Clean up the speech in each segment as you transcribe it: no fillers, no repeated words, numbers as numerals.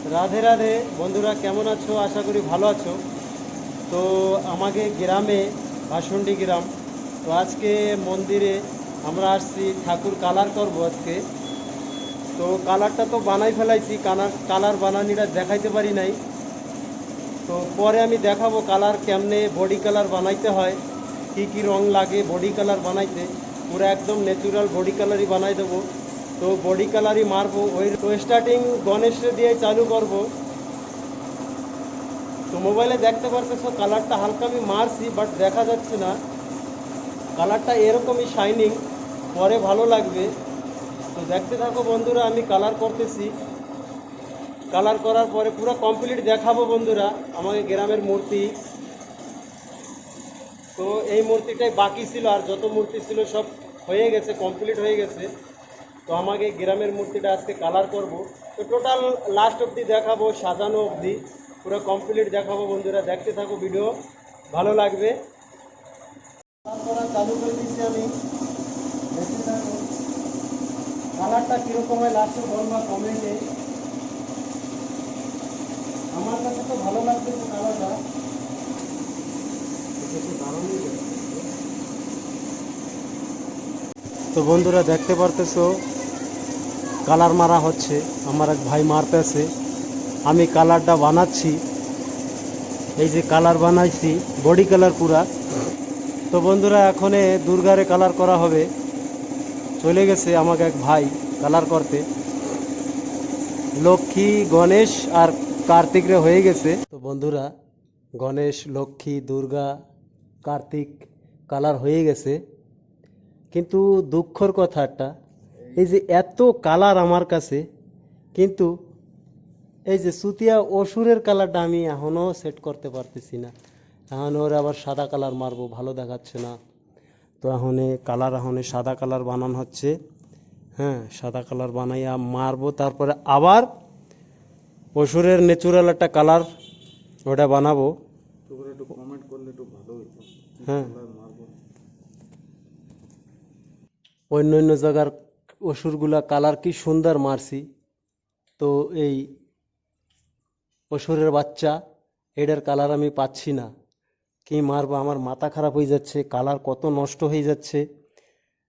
রাধে রাধে বন্ধুরা, কেমন আছো? আশা করি ভালো আছো। তো আমাকে গ্রামে, ভাসুন্ডি গ্রাম, তো আজকে মন্দিরে আমরা আসছি, ঠাকুর কালার করব আজকে। তো কালারটা তো বানাই ফেলাইছি, কালার বানানিটা দেখাইতে পারি নাই। তো পরে আমি দেখাবো কালার কেমনে বডি কালার বানাইতে হয়, কি কি রং লাগে বডি কালার বানাইতে। পুরো একদম ন্যাচুরাল বডি কালারই বানাই দেবো। তো বডি কালারই মারবো, ওই তো স্টার্টিং গণেশরে দিয়ে চালু করব। তো মোবাইলে দেখতে পারতেছো কালারটা হালকা আমি মারছি, বাট দেখা যাচ্ছে না। কালারটা এরকমই শাইনিং, পরে ভালো লাগবে। তো দেখতে থাকো বন্ধুরা, আমি কালার করতেছি। কালার করার পরে পুরো কমপ্লিট দেখাবো বন্ধুরা। আমাকে গ্রামের মূর্তি, তো এই মূর্তিটাই বাকি ছিল, আর যত মূর্তি ছিল সব হয়ে গেছে, কমপ্লিট হয়ে গেছে। তো আমাকে গ্রামের মূর্তিটা আজকে কালার করব। তো টোটাল লাস্ট অবধি দেখাবো, সাজানো অবধি পুরো কমপ্লিট দেখাবো বন্ধুরা। দেখতে থাকো, ভিডিও ভালো লাগবে। কালার করা চালু করে দিচ্ছি আমি, দেখতে থাকো। কালারটা কীরকম হয় লাস্টে বলবা কমেন্টে। আমার কাছে তো ভালো লাগতেছে কালারটা, দারুণই লাগছে। তো বন্ধুরা দেখতে পারতেছো কালার মারা হচ্ছে, আমার এক ভাই মারতেছে, আমি কালারটা বানাচ্ছি। এই যে কালার বানাইছি, বডি কালার পুরা। তো বন্ধুরা এখন দুর্গারে কালার করা হবে। চলে গেছে আমাকে এক ভাই কালার করতে। লক্ষ্মী, গণেশ আর কার্তিক রে হয়ে গেছে। তো বন্ধুরা গণেশ, লক্ষ্মী, দুর্গা, কার্তিক কালার হয়ে গেছে। কিন্তু দুঃখর কথা একটা, এই যে এত কালার আমার কাছে, কিন্তু এই যে সুতিয়া অসুরের কালারটা আমি এখনও সেট করতে পারতেছি না। এখন ওর আবার সাদা কালার মারবো, ভালো দেখাচ্ছে না। তো এখন সাদা কালার বানানো হচ্ছে। হ্যাঁ, সাদা কালার বানাইয়া মারবো, তারপরে আবার অসুরের ন্যাচুরাল একটা কালার ওটা বানাবো। একটু কমেন্ট করলে একটু ভালো হতো। হ্যাঁ, অন্য অন্য জায়গার অসুরগুলা কালার কি সুন্দর মারছি। তো এই অসুরের বাচ্চা, এটার কালার আমি পাচ্ছি না। কি মারবো, আমার মাথা খারাপ হয়ে যাচ্ছে, কালার কত নষ্ট হয়ে যাচ্ছে।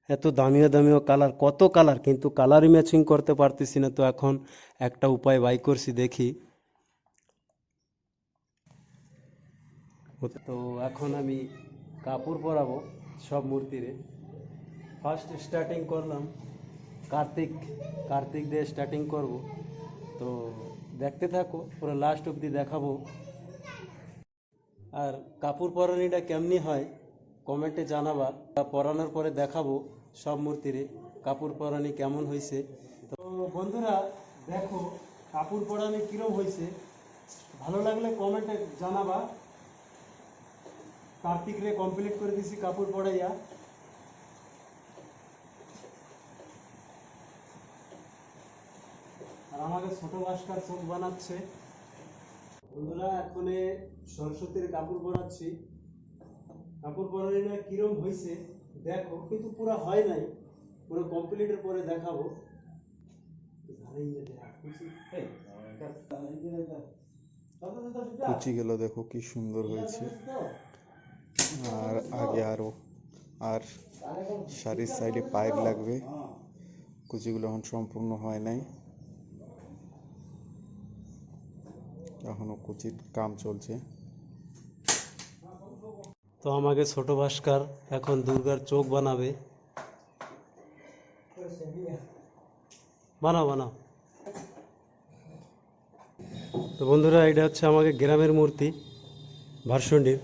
এত দামিও দামিও কালার, কত কালার, কিন্তু কালারই ম্যাচিং করতে পারতেছি না। তো এখন একটা উপায় বাই করছি, দেখি। তো এখন আমি কাপড় পরাবো সব মূর্তিরে। ফার্স্ট স্টার্টিং করলাম কার্তিক, কার্তিক দিয়ে স্টার্টিং করব। তো দেখতে থাকো, পুরো লাস্ট অবধি দেখাবো। আর কাপড় পরানিটা কেমনি হয় কমেন্টে জানাবা। পরানোর পরে দেখাবো সব মূর্তিরে কাপড় পরানি কেমন হয়েছে। তো বন্ধুরা দেখো কাপড় পরানি কীরকম হয়েছে, ভালো লাগলে কমেন্টে জানাবা। কার্তিক রে কমপ্লিট করে দিছি কাপড় পরাইয়া। আর আমাকে ছোট ভাস্কর চোখ বানাচ্ছে। বন্ধুরা এখন সরস্বতীর কাপড় পরাচ্ছি। কাপড় পরানিটা কিরম হয়েছে দেখো, কিন্তু পুরো হয় নাই, পুরো কমপ্লিটের পরে দেখাবো। কুচিগুলো দেখো কি সুন্দর হয়েছে। আর আগে আরো আর শাড়ির সাইডে পাইপ লাগবে, কুচিগুলো এখন সম্পূর্ণ হয় নাই, এখনো কুচির কাম চলছে। তো আমাকে ছোট ভাস্কর এখন দুর্গার চোখ বানাবে। বানাও বানাও। তো বন্ধুরা এটা হচ্ছে আমাকে গ্রামের মূর্তি, ভার্সন্ডির।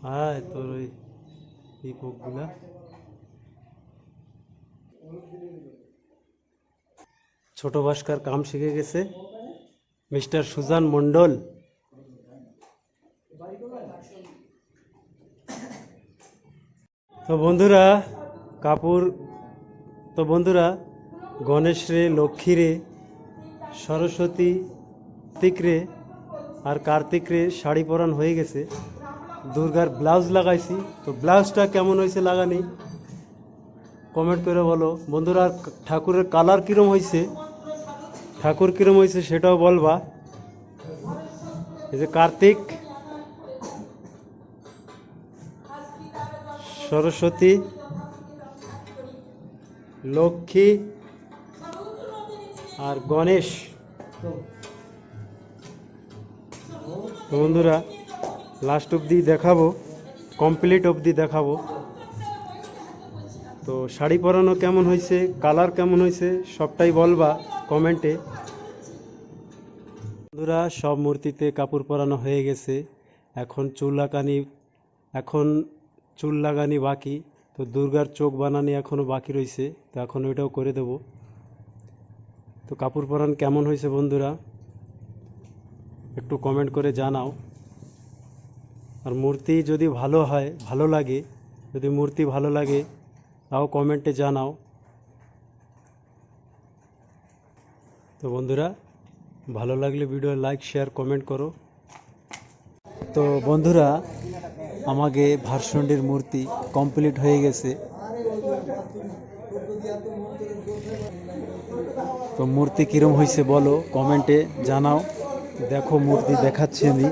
হ্যাঁ, তোর ওই এই পোকগুলা। ছোট ভাস্কর কাম শিখে গেছে, মিস্টার সুজান মন্ডল। তো বন্ধুরা কাপড়, গণেশ রে, লক্ষ্মী রে, সরস্বতী, কার্তিক রে আর কার্তিক রে শাড়ি পরান হয়ে গেছে, দুর্গার ব্লাউজ লাগাইছি। তো ব্লাউজটা কেমন হয়েছে লাগানি কমেন্ট করে বলো বন্ধুরা। আর ঠাকুরের কালার কিরম হয়েছে, ঠাকুর কিরম হয়েছে সেটাও বলবা। এই যে কার্তিক, সরস্বতী, লক্ষ্মী আর গণেশ। তো বন্ধুরা লাস্ট অবধি দেখাবো, কমপ্লিট অবধি দেখাবো। তো শাড়ি পরানো কেমন হয়েছে, কালার কেমন হয়েছে সবটাই বলবা কমেন্টে। বন্ধুরা সব মূর্তিতে কাপড় পরানো হয়ে গেছে, এখন চুল লাগানি বাকি। তো দুর্গার চোখ বানানি এখনো বাকি রয়েছে, তো এখন ওইটাও করে দেব। তো কাপড় পরান কেমন হয়েছে বন্ধুরা একটু কমেন্ট করে জানাও। আর মূর্তি যদি ভালো লাগে, যদি মূর্তি ভালো লাগে তাও কমেন্টে জানাও। তো বন্ধুরা ভালো লাগলে ভিডিও লাইক শেয়ার কমেন্ট করো। তো বন্ধুরা আমাকে ভার্সন্ডির মূর্তি কমপ্লিট হয়ে গেছে। তো মূর্তি কিরম হয়েছে বলো কমেন্টে জানাও। দেখো মূর্তি দেখাচ্ছি আমি।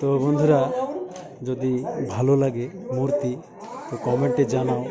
তো বন্ধুরা যদি ভালো লাগে মূর্তি তো কমেন্টে জানাও।